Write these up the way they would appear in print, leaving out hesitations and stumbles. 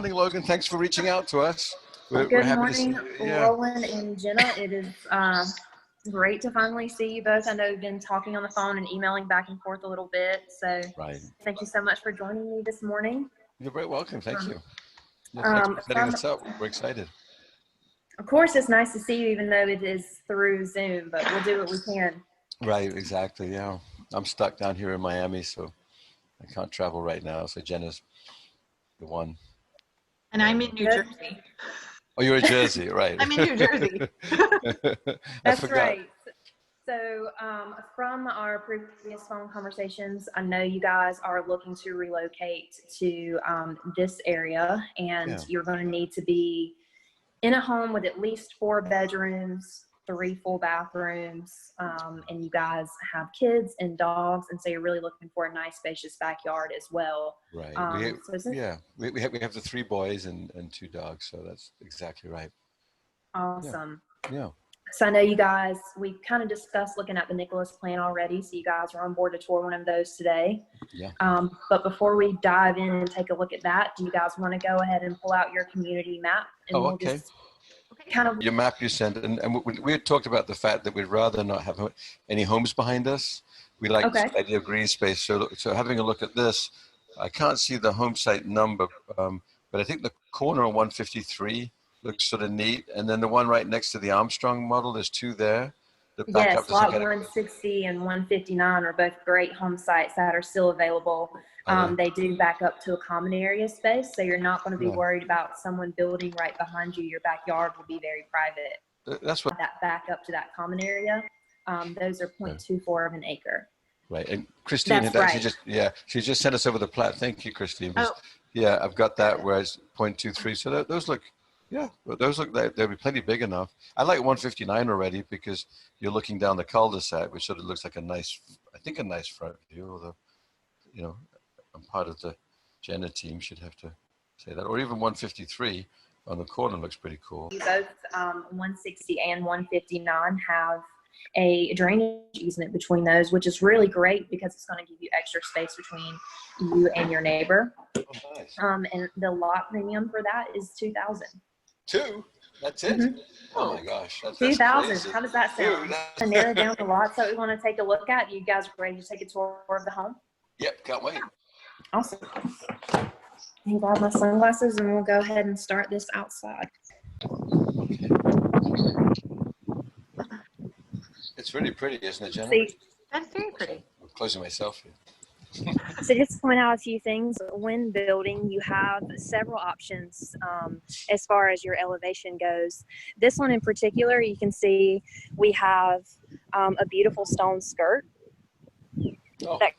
morning, Logan. Thanks for reaching out to us. We're Good happy morning, to see you. Yeah. Roland and Jenna. It is great to finally see you both. I know we've been talking on the phone and emailing back and forth a little bit. So Thank you so much for joining me this morning. You're very welcome. Thank you. Yeah, thanks for setting us up. We're excited. Of course, it's nice to see you, even though it is through Zoom, but we'll do what we can. Right, exactly. Yeah. I'm stuck down here in Miami, so I can't travel right now. So Jenna's the one. And I'm in New Jersey. Oh, you're in Jersey, right. I'm in New Jersey. That's right. So from our previous phone conversations, I know you guys are looking to relocate to this area, and you're going to need to be in a home with at least 4 bedrooms, 3 full bathrooms, and you guys have kids and dogs, and so you're really looking for a nice spacious backyard as well. Right. We have the 3 boys and 2 dogs, so that's exactly right. Awesome. Yeah. So I know you guys, we kind of discussed looking at the Nicholas plan already, so you guys are on board to tour one of those today. Yeah. But before we dive in and take a look at that, do you guys want to go ahead and pull out your community map? And we'll just kind of your map you sent, and we had talked about the fact that we'd rather not have any homes behind us. We like the idea of green space. So having a look at this, I can't see the home site number, but I think the corner on 153 looks sort of neat, and then the one right next to the Armstrong model, there's 2 there. Yes, lot 160 and 159 are both great home sites that are still available. They do back up to a common area space, so you're not going to be worried about someone building right behind you. Your backyard will be very private. That's what that back up to that common area. Those are 0.24 of an acre. Right, and Christine had actually she just sent us over the plat. Thank you, Christine. Yeah, I've got that where it's 0.23. So those look. Yeah, but those look like they'll be plenty big enough. I like 159 already because you're looking down the cul-de-sac, which sort of looks like a nice front view. Although, you know, I'm part of the Jenna team, should have to say that. Or even 153 on the corner looks pretty cool. Both 160 and 159 have a drainage easement between those, which is really great because it's going to give you extra space between you and your neighbor. Oh, nice. And the lot premium for that is $2,000. 2? That's it? Mm-hmm. Oh my gosh. That's 2,000. How does that sound? To narrow down the lots that we want to take a look at. You guys ready to take a tour of the home? Yep, can't wait. Awesome. I can grab my sunglasses and we'll go ahead and start this outside. Okay. It's really pretty, isn't it, Jenna? That's very pretty. I'm closing myself here. So just to point out a few things, when building, you have several options as far as your elevation goes. This one in particular, you can see we have a beautiful stone skirt that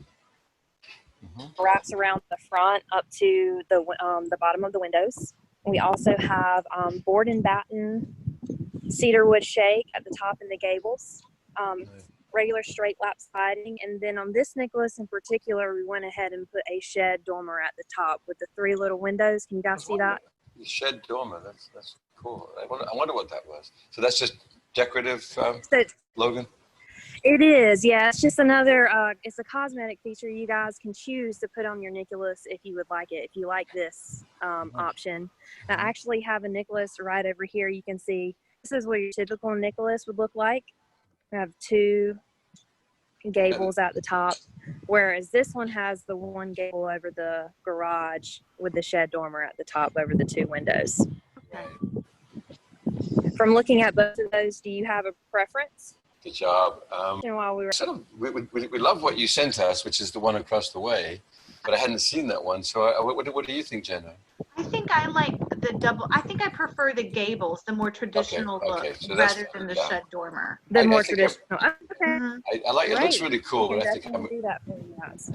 wraps around the front up to the bottom of the windows. We also have board and batten cedar wood shake at the top and the gables. Regular straight lap siding, and then on this Nicholas in particular, we went ahead and put a shed dormer at the top with the 3 little windows. Can you guys see that? The shed dormer, that's cool. I wonder what that was. So that's just decorative, Logan? It is, yeah. It's just another, it's a cosmetic feature you guys can choose to put on your Nicholas if you would like it, if you like this option. I actually have a Nicholas right over here. You can see this is what your typical Nicholas would look like. We have 2 gables at the top, whereas this one has the 1 gable over the garage with the shed dormer at the top over the 2 windows. From looking at both of those, do you have a preference? Good job. While we were we love what you sent us, which is the one across the way, but I hadn't seen that one. So what do you think, Jenna? I think I like the double. I think I prefer the gables, the more traditional look, so rather than the shed dormer. The more traditional. I like it. Looks really cool, but I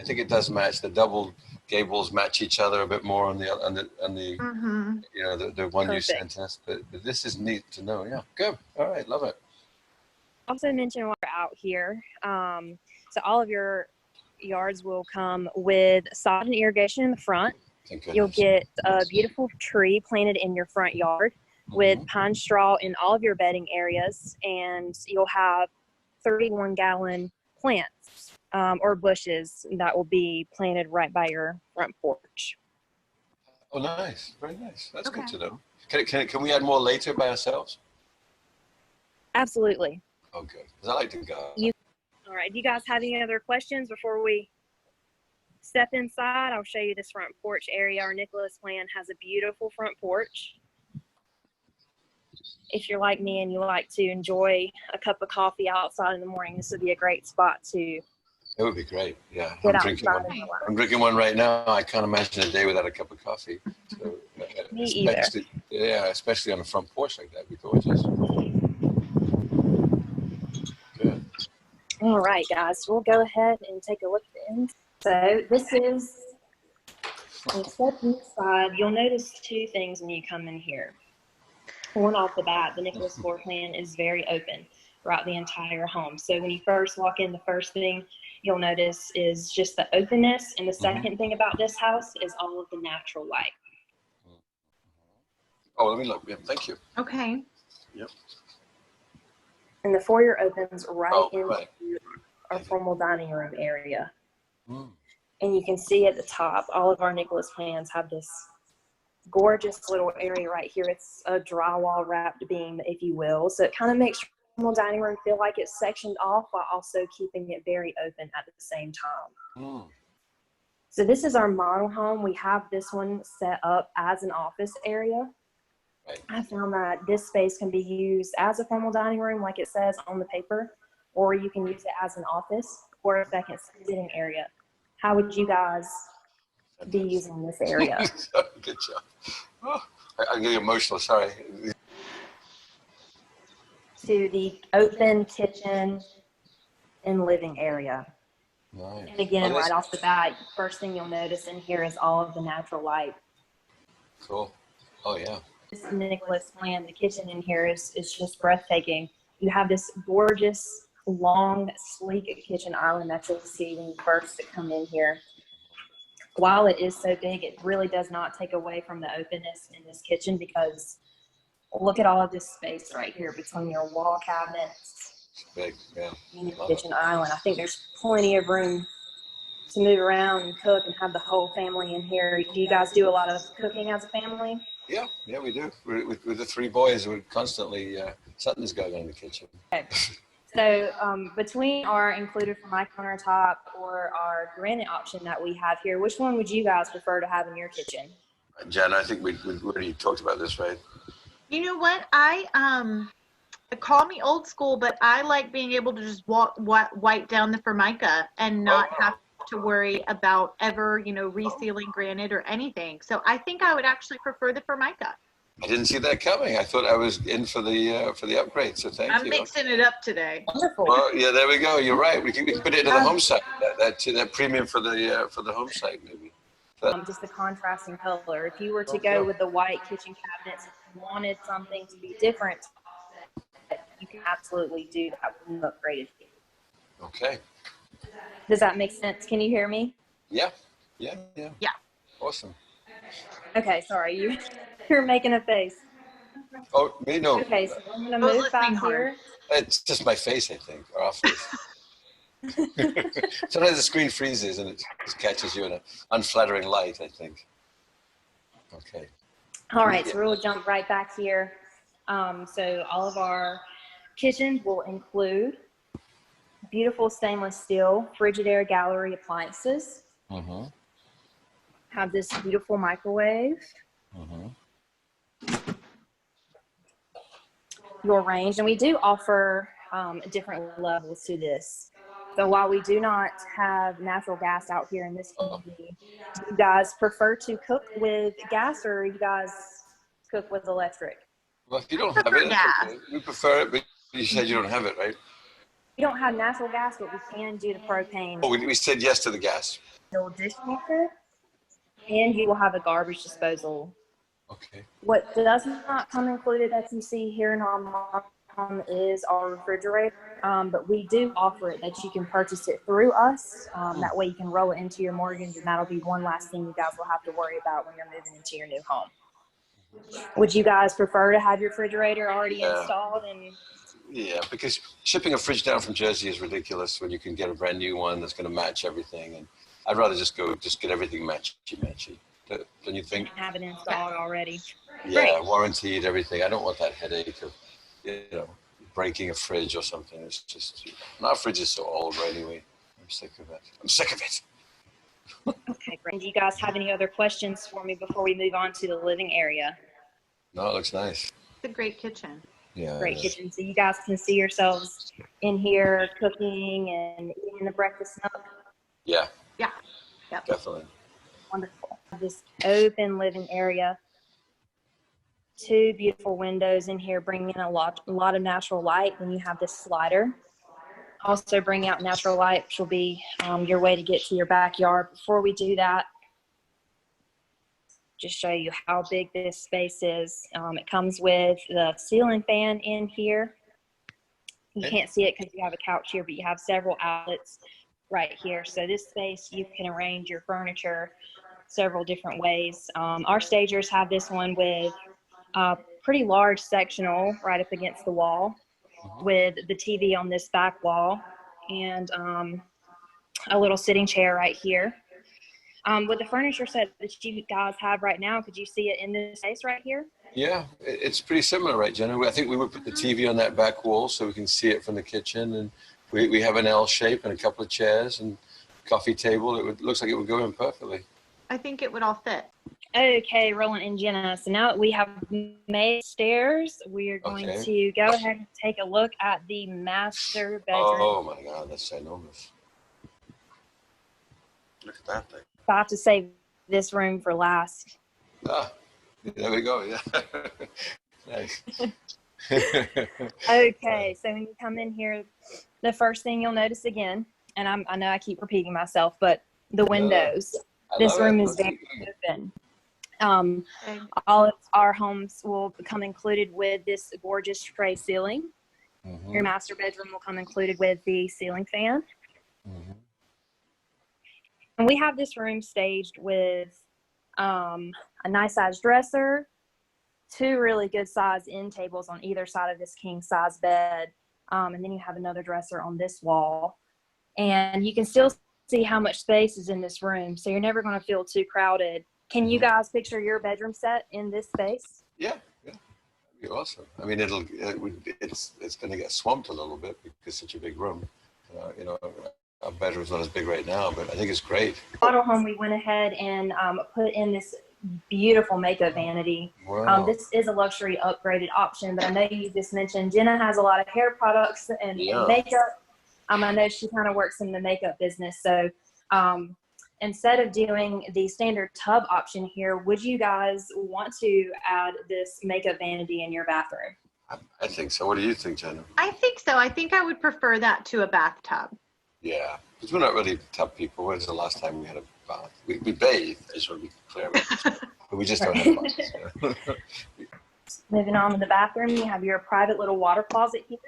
think it does match. The double gables match each other a bit more on the you know, the one you sent us. But this is neat to know. Yeah, good. All right, love it. Also mention while we're out here, so all of your yards will come with sod and irrigation in the front. You'll get a beautiful tree planted in your front yard with pine straw in all of your bedding areas, and you'll have 31-gallon plants or bushes that will be planted right by your front porch. Oh, nice. Very nice. That's Okay. good to know. Can we add more later by ourselves? Absolutely. Oh, good. 'Cause I like to go. All right. Do you guys have any other questions before we step inside? I'll show you this front porch area. Our Nicholas plan has a beautiful front porch. If you're like me and you like to enjoy a cup of coffee outside in the morning, this would be a great spot to It would be great. Yeah. get I'm drinking outside one. and relax. I'm drinking one right now. I can't imagine a day without a cup of coffee. So, Me either. especially on a front porch like that. It'd be gorgeous. Good. All right, guys, we'll go ahead and take a look in. So this is, when you step inside, you'll notice two things when you come in here. One off the bat, the Nicholas floor plan is very open throughout the entire home. So when you first walk in, the first thing you'll notice is just the openness. And the second thing about this house is all of the natural light. Oh, let me look. Yeah, thank you. Okay. Yep. And the foyer opens right into right. our formal dining room area. Mm. And you can see at the top, all of our Nicholas plans have this gorgeous little area right here. It's a drywall wrapped beam, if you will. So it kind of makes your formal dining room feel like it's sectioned off while also keeping it very open at the same time. Mm. So this is our model home. We have this one set up as an office area. Right. I found that this space can be used as a formal dining room, like it says on the paper, or you can use it as an office or a second sitting area. How would you guys be using this area? Good job. Oh, I'm getting emotional. Sorry. To the open kitchen and living area. Nice. And again, right off the bat, first thing you'll notice in here is all of the natural light. Cool. Oh, yeah. This Nicholas plan, the kitchen in here is just breathtaking. You have this gorgeous, long, sleek kitchen island that you'll see when you first come in here. While it is so big, it really does not take away from the openness in this kitchen, because look at all of this space right here between your wall cabinets It's big. Yeah. and your kitchen island. I think there's plenty of room to move around and cook and have the whole family in here. Do you guys do a lot of cooking as a family? Yeah, we do. With the three boys, we're constantly, something's going on in the kitchen. Okay. So between our included for my countertop or our granite option that we have here, which one would you guys prefer to have in your kitchen? Jen, I think we already talked about this, right? You know what? Call me old school, but I like being able to just wipe down the Formica and not have to worry about ever, resealing granite or anything. So I think I would actually prefer the Formica. I didn't see that coming. I thought I was in for the upgrade. So thank you. I'm mixing it up today. Wonderful. Well, yeah, there we go. You're right. We can put it into the home site. That premium for the home site, maybe. Just the contrasting color. If you were to go with the white kitchen cabinets, if you wanted something to be different, you can absolutely do that with an upgraded. Okay. Does that make sense? Can you hear me? Yeah. Yeah. Awesome. Okay, sorry, you're making a face. Oh, me no. Okay, so I'm gonna I was move back listening hard. here. It's just my face, I think, or our face. Sometimes the screen freezes and it just catches you in an unflattering light, I think. Okay. All right, so we'll jump right back here. So all of our kitchens will include beautiful stainless steel Frigidaire gallery appliances. Mm-hmm. Have this beautiful microwave. Mm-hmm. Your range, and we do offer different levels to this. So while we do not have natural gas out here in this community, do you guys prefer to cook with gas, or you guys cook with electric? Well, if you don't have it, okay. We prefer it, but you said you don't have it, right? We don't have natural gas, but we can do the propane. Oh, we said yes to the gas. Dishwasher, and you will have a garbage disposal. Okay. What does not come included that you see here in our home is our refrigerator, but we do offer it that you can purchase it through us. That way you can roll it into your mortgage, and that'll be one last thing you guys will have to worry about when you're moving into your new home. Would you guys prefer to have your refrigerator already installed? Yeah, because shipping a fridge down from Jersey is ridiculous when you can get a brand new one that's going to match everything. And I'd rather just get everything matchy. Don't you think? Have it installed already. Yeah, Great. warranted, everything. I don't want that headache of, breaking a fridge or something. It's just, our fridge is so old anyway. I'm sick of it. I'm sick of it. Okay, great. Do you guys have any other questions for me before we move on to the living area? No, it looks nice. It's a great kitchen. Yeah. Great kitchen. So you guys can see yourselves in here cooking and eating the breakfast nook. Yeah. Yeah. Yep. Definitely. Wonderful. This open living area. 2 beautiful windows in here, bringing in a lot of natural light. Then you have this slider. Also bring out natural light, which will be your way to get to your backyard. Before we do that, just show you how big this space is. It comes with the ceiling fan in here. You can't see it because you have a couch here, but you have several outlets right here. So this space, you can arrange your furniture several different ways. Our stagers have this one with a pretty large sectional right up against the wall with the TV on this back wall and a little sitting chair right here. With the furniture set that you guys have right now, could you see it in this space right here? Yeah, it's pretty similar, right, Jenna? I think we would put the TV on that back wall so we can see it from the kitchen, and we have an L shape and a couple of chairs and coffee table. Looks like it would go in perfectly. I think it would all fit. Okay, Roland and Jenna. So now that we have made stairs, we are going to go ahead and take a look at the master bedroom. Oh my God, that's enormous. Look at that thing. About to save this room for last. Ah, there we go. Yeah. Nice. Okay, so when you come in here, the first thing you'll notice again, and I know I keep repeating myself, but the windows. This room is very open. All of our homes will come included with this gorgeous tray ceiling. Mm-hmm. Your master bedroom will come included with the ceiling fan. Mm-hmm. And we have this room staged with a nice size dresser, 2 really good size end tables on either side of this king size bed. And then you have another dresser on this wall. And you can still see how much space is in this room. So you're never going to feel too crowded. Can you guys picture your bedroom set in this space? Yeah. That'd be awesome. I mean, it's going to get swamped a little bit because it's such a big room. Our bedroom's not as big right now, but I think it's great. Model home, we went ahead and put in this beautiful makeup vanity. Wow. This is a luxury upgraded option, but I know you just mentioned Jenna has a lot of hair products and makeup. I know she kind of works in the makeup business. So instead of doing the standard tub option here, would you guys want to add this makeup vanity in your bathroom? I think so. What do you think, Jenna? I think so. I think I would prefer that to a bathtub. Yeah, because we're not really tub people. When's the last time we had a bath? We bathe, I just want to be clear about this. But we just don't have a bath. So. Moving on to the bathroom, you have your private little water closet here.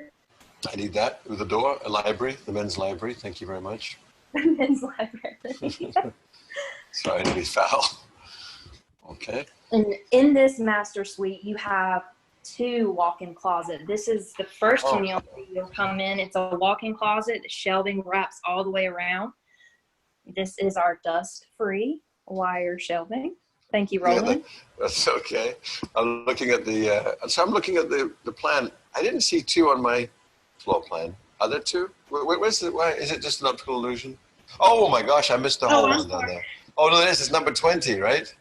I need that with a door, a library, the men's library. Thank you very much. The men's library. Sorry to be foul. Okay. And in this master suite, you have 2 walk-in closet. This is the first one you'll come in. It's a walk-in closet. The shelving wraps all the way around. This is our dust-free wire shelving. Thank you, Roland. Yeah, that's okay. I'm looking at the plan. I didn't see 2 on my floor plan. Are there 2? Where's it? Why is it just an optical illusion? Oh my gosh, I missed the whole one down there. Oh no, this is number 20, right?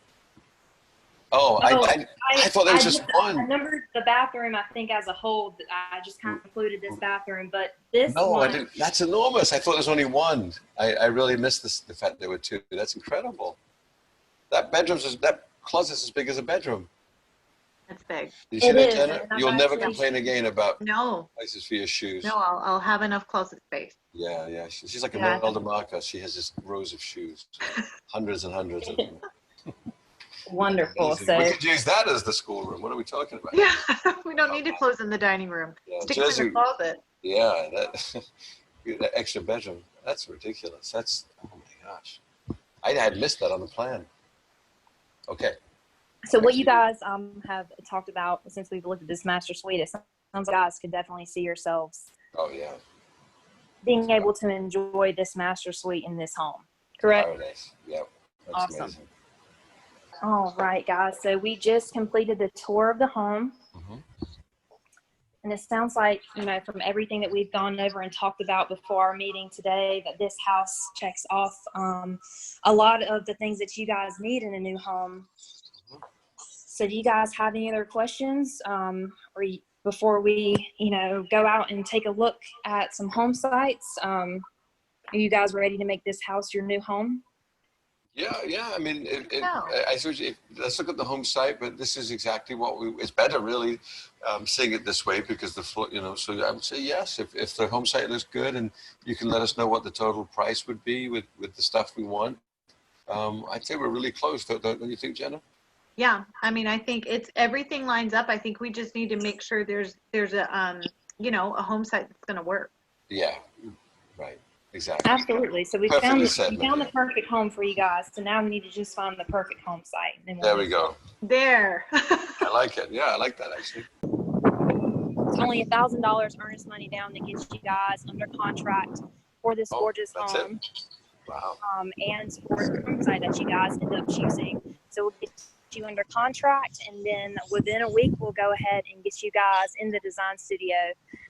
I thought there was just one. I numbered the bathroom, I think, as a whole. I just kind of included this bathroom, but this one. I didn't. That's enormous. I thought there was only one. I really missed the fact there were 2. That's incredible. That closet's as big as a bedroom. That's big. You see that, Jenna? You'll never complain again about places for your shoes. No, I'll have enough closet space. Yeah. She's like Imelda Marcos. She has just rows of shoes, hundreds and hundreds of them. Wonderful. So we could use that as the schoolroom. What are we talking about? Yeah, we don't need to close in the dining room. Stick it in the closet. Yeah, that extra bedroom. That's ridiculous. Oh my gosh. I had missed that on the plan. Okay. So what you guys have talked about since we've looked at this master suite, it sounds like you guys could definitely see yourselves being able to enjoy this master suite in this home. Correct? Paradise. Yep. That's awesome. Amazing. All right, guys. So we just completed the tour of the home. And it sounds like, you know, from everything that we've gone over and talked about before our meeting today, that this house checks off a lot of the things that you guys need in a new home. So do you guys have any other questions before we, you know, go out and take a look at some home sites? Are you guys ready to make this house your new home? Yeah. I mean, I suppose let's look at the home site, but this is exactly what it's better really seeing it this way because you know, so I would say yes, if the home site looks good and you can let us know what the total price would be with the stuff we want. I'd say we're really close, don't you think, Jenna? Yeah, I mean, I think everything lines up. I think we just need to make sure there's a you know, a home site that's going to work. Yeah, right. Exactly. Absolutely. So we found the perfect home for you guys. So now we need to just find the perfect home site. And there we go. There. I like it. Yeah, I like that actually. It's only $1,000 earnest money down that gets you guys under contract for this gorgeous home. Wow. And for the home site that you guys end up choosing. So we'll get you under contract, and then within a week we'll go ahead and get you guys in the design studio.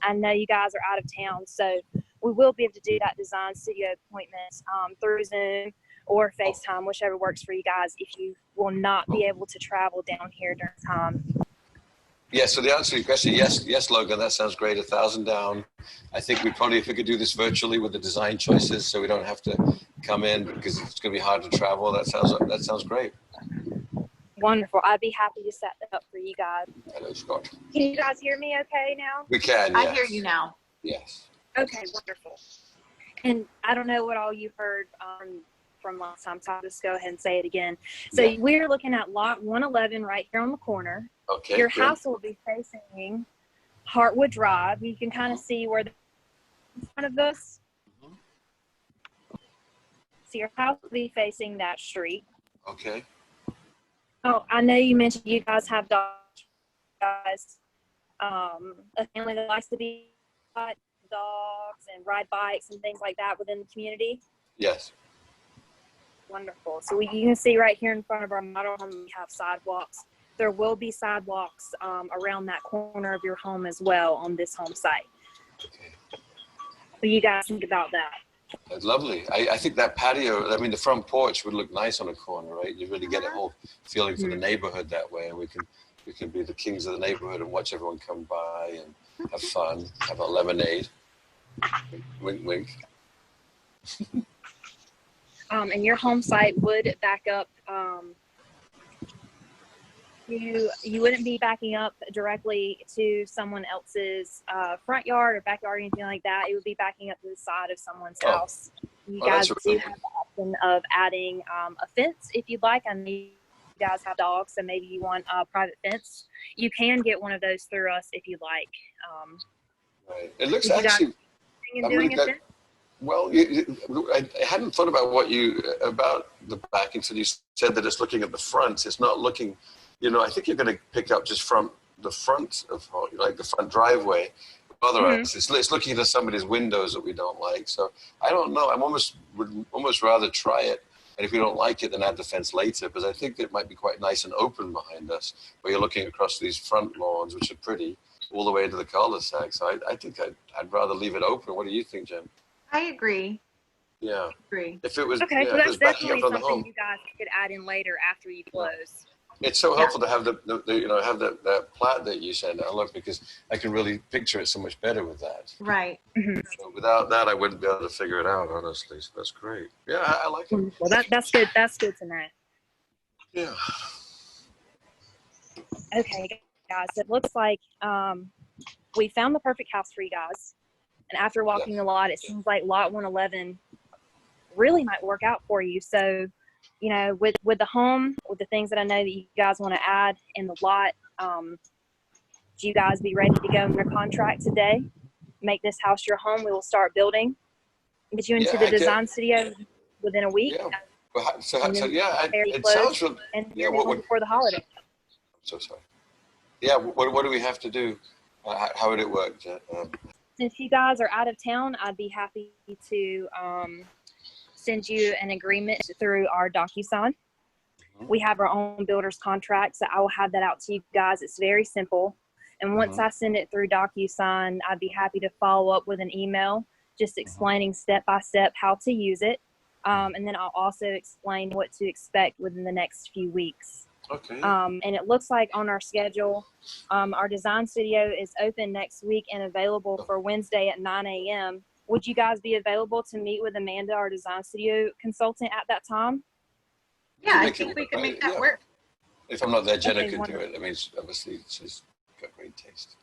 I know you guys are out of town, so we will be able to do that design studio appointment through Zoom or FaceTime, whichever works for you guys, if you will not be able to travel down here during time. Yeah, so the answer to your question, yes, Logan, that sounds great. 1,000 down. I think if we could do this virtually with the design choices, so we don't have to come in because it's going to be hard to travel. That sounds great. Wonderful. I'd be happy to set that up for you guys. Hello, Scott. Can you guys hear me okay now? We can, yes. I hear you now. Yes. Okay, wonderful. And I don't know what all you heard from last time, so I'll just go ahead and say it again. So we're looking at lot 111 right here on the corner. Okay. Your house will be facing Heartwood Drive. You can kind of see where the front of us. So your house will be facing that street. Okay. Oh, I know you mentioned you guys have dogs. A family that likes to be dogs and ride bikes and things like that within the community. Yes. Wonderful. So you can see right here in front of our model home, we have sidewalks. There will be sidewalks around that corner of your home as well on this home site. Okay. What do you guys think about that? That's lovely. I think that patio, I mean, the front porch would look nice on a corner, right? You really get a whole feeling for the neighborhood that way, and we can be the kings of the neighborhood and watch everyone come by and have fun, have a lemonade. Wink, wink. And your home site would back up. You wouldn't be backing up directly to someone else's front yard or backyard or anything like that. It would be backing up to the side of someone's house. You guys do have the option of adding a fence if you'd like. I know you guys have dogs, so maybe you want a private fence. You can get one of those through us if you'd like. Right. It looks actually. Well, I hadn't thought about about the back until you said that it's looking at the front. It's not looking. You know, I think you're going to pick up just from the front of, like the front driveway. Otherwise, it's looking into somebody's windows that we don't like. So I don't know. Would almost rather try it. And if we don't like it, then add the fence later, because I think it might be quite nice and open behind us, where you're looking across these front lawns, which are pretty, all the way into the cul-de-sac. So I think I'd rather leave it open. What do you think, Jen? I agree. Yeah. I agree. If it was, okay, so that's definitely something home, you guys could add in later after you close. It's so helpful to have have that plat that you sent. I love, because I can really picture it so much better with that. Right. So without that, I wouldn't be able to figure it out, honestly. So that's great. Yeah, I like it. Well, that's good. That's good to know. Yeah. Okay, guys. It looks like we found the perfect house for you guys. And after walking the lot, it seems like lot 111 really might work out for you. So, you know, with the home, with the things that I know that you guys want to add in the lot, do you guys be ready to go under contract today? Make this house your home. We will start building. Get you into the design studio within a week. Yeah. It sounds really. And before the holiday. I'm so sorry. Yeah. What do we have to do? How would it work? Since you guys are out of town, I'd be happy to send you an agreement through our DocuSign. We have our own builder's contract, so I will have that out to you guys. It's very simple. And once I send it through DocuSign, I'd be happy to follow up with an email just explaining step by step how to use it. And then I'll also explain what to expect within the next few weeks. Okay. And it looks like on our schedule, our design studio is open next week and available for Wednesday at 9 a.m. Would you guys be available to meet with Amanda, our design studio consultant, at that time? Yeah, I think we can make that work. If I'm not there, Jenna could do it. I mean, obviously, she's got great taste.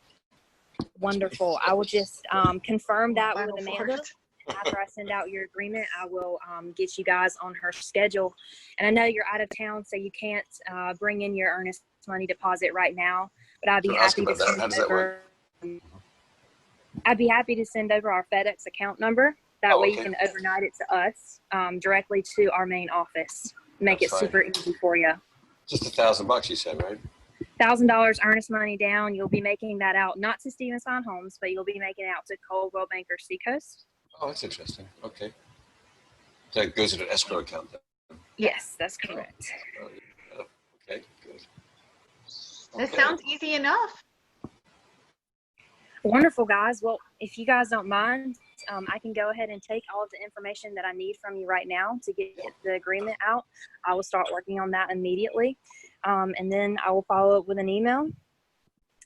Wonderful. I will just confirm that with Amanda. After I send out your agreement, I will get you guys on her schedule. And I know you're out of town, so you can't bring in your earnest money deposit right now. But I'd be happy to send over. I'd be happy to send over our FedEx account number. That way you can overnight it to us directly to our main office. Make it super easy for you. Just $1,000, you said, right? $1,000 earnest money down. You'll be making that out not to Stevens Fine Homes, but you'll be making it out to Coldwell Banker Seacoast. Oh, that's interesting. Okay. So it goes into an escrow account then? Yes, that's correct. Okay, good. This sounds easy enough. Wonderful, guys. Well, if you guys don't mind, I can go ahead and take all of the information that I need from you right now to get the agreement out. I will start working on that immediately. And then I will follow up with an email.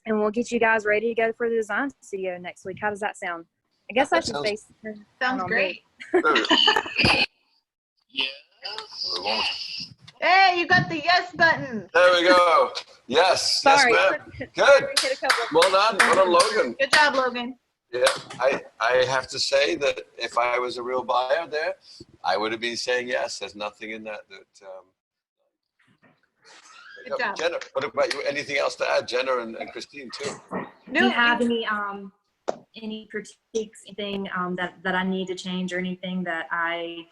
And we'll get you guys ready to go for the design studio next week. How does that sound? I guess I should say. Sounds great. Yeah. Hey, you got the yes button. There we go. Yes. Sorry. Yes, ma'am. Good. Well done. Well done, Logan. Good job, Logan. Yeah, I have to say that if I was a real buyer there, I would have been saying yes. There's nothing in that. Good job. Jenna, what about you? Anything else to add? Jenna and Christine too. Do you have any critiques, anything that I need to change or anything that I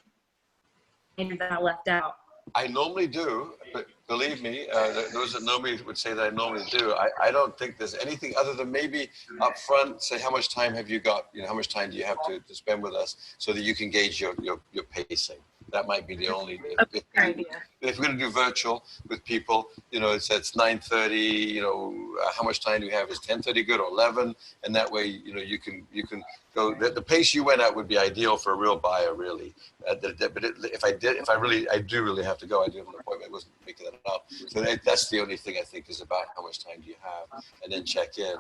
left out? I normally do, but believe me, those that know me would say that I normally do. I don't think there's anything other than maybe up front say how much time have you got, how much time do you have to spend with us so that you can gauge your pacing. That might be the only, if we're going to do virtual with people, it's 9:30, how much time do we have? Is 10:30 good or 11? And that way, you can go, the pace you went at would be ideal for a real buyer, really. But I do really have to go. I do have an appointment. I wasn't making that up. So that's the only thing I think is about how much time do you have, and then check in.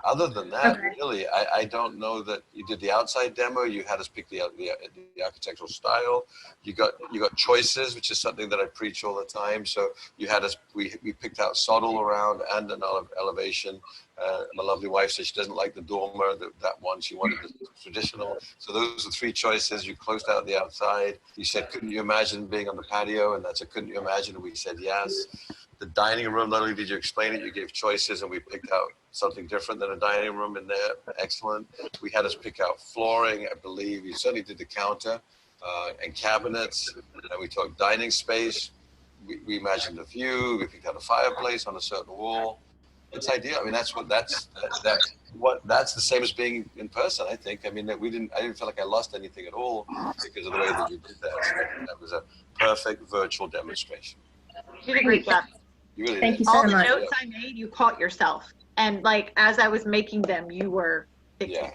Other than that, really, I don't know that you did the outside demo. You had us pick the architectural style. You got choices, which is something that I preach all the time. So you had us. We picked out Soddle around and an elevation. My lovely wife said she doesn't like the dormer. That one she wanted the traditional. So those are three choices. You closed out the outside. You said, couldn't you imagine being on the patio? And that's a couldn't you imagine? And we said yes. The dining room, not only did you explain it, you gave choices, and we picked out something different than a dining room in there. Excellent. We had us pick out flooring, I believe. You certainly did the counter and cabinets. And we talked dining space. We imagined the view. We picked out a fireplace on a certain wall. It's ideal. I mean, that's the same as being in person, I think. I mean, I didn't feel like I lost anything at all because of the way that you did that. So that was a perfect virtual demonstration. You did a great job. You really Thank did. you so much. All the notes I made, you caught yourself. And as I was making them, you were fixing. Yeah.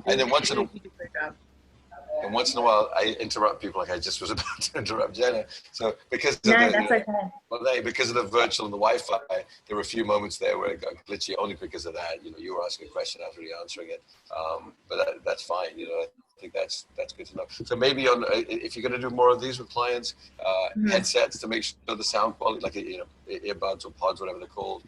And then once in a while, I interrupt people like I just was about to interrupt Jenna. So because of because of the virtual and the Wi-Fi, there were a few moments there where it got glitchy only because of that. You were asking a question, I was really answering it. But that's fine. I think that's good to know. So maybe if you're going to do more of these with clients, headsets to make sure the sound quality, like earbuds or pods, whatever they're called.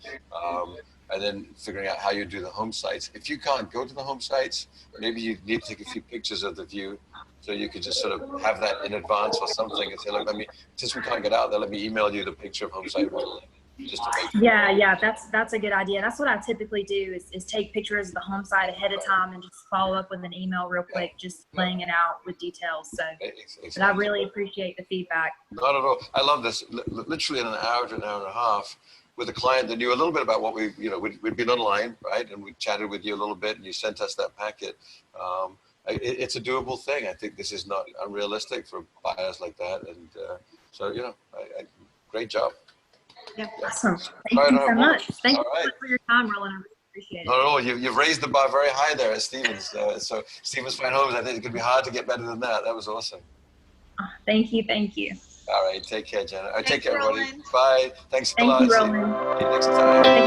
And then figuring out how you do the home sites. If you can't go to the home sites, maybe you need to take a few pictures of the view so you could just sort of have that in advance or something and say, look, since we can't get out there, let me email you the picture of home site. Just to make sure. Yeah, that's a good idea. That's what I typically do is take pictures of the home site ahead of time and just follow up with an email real quick, just laying it out with details. So, and I really appreciate the feedback. Not at all. I love this. Literally in an hour to an hour and a half, with a client that knew a little bit about what we'd been online, right? And we chatted with you a little bit and you sent us that packet. It's a doable thing. I think this is not unrealistic for buyers like that. And so, Great job. Yeah. Awesome. Thank you so much. Thank you right. for your time, Roland. I really appreciate it. No, you've raised the bar very high there at Stevens. So Stevens Fine Homes, I think it's going to be hard to get better than that. That was awesome. Thank you. Thank you. All right. Take care, Jenna. Take care, Roland. everybody. Bye. Thanks a Thank lot. you, See Roland. you next time.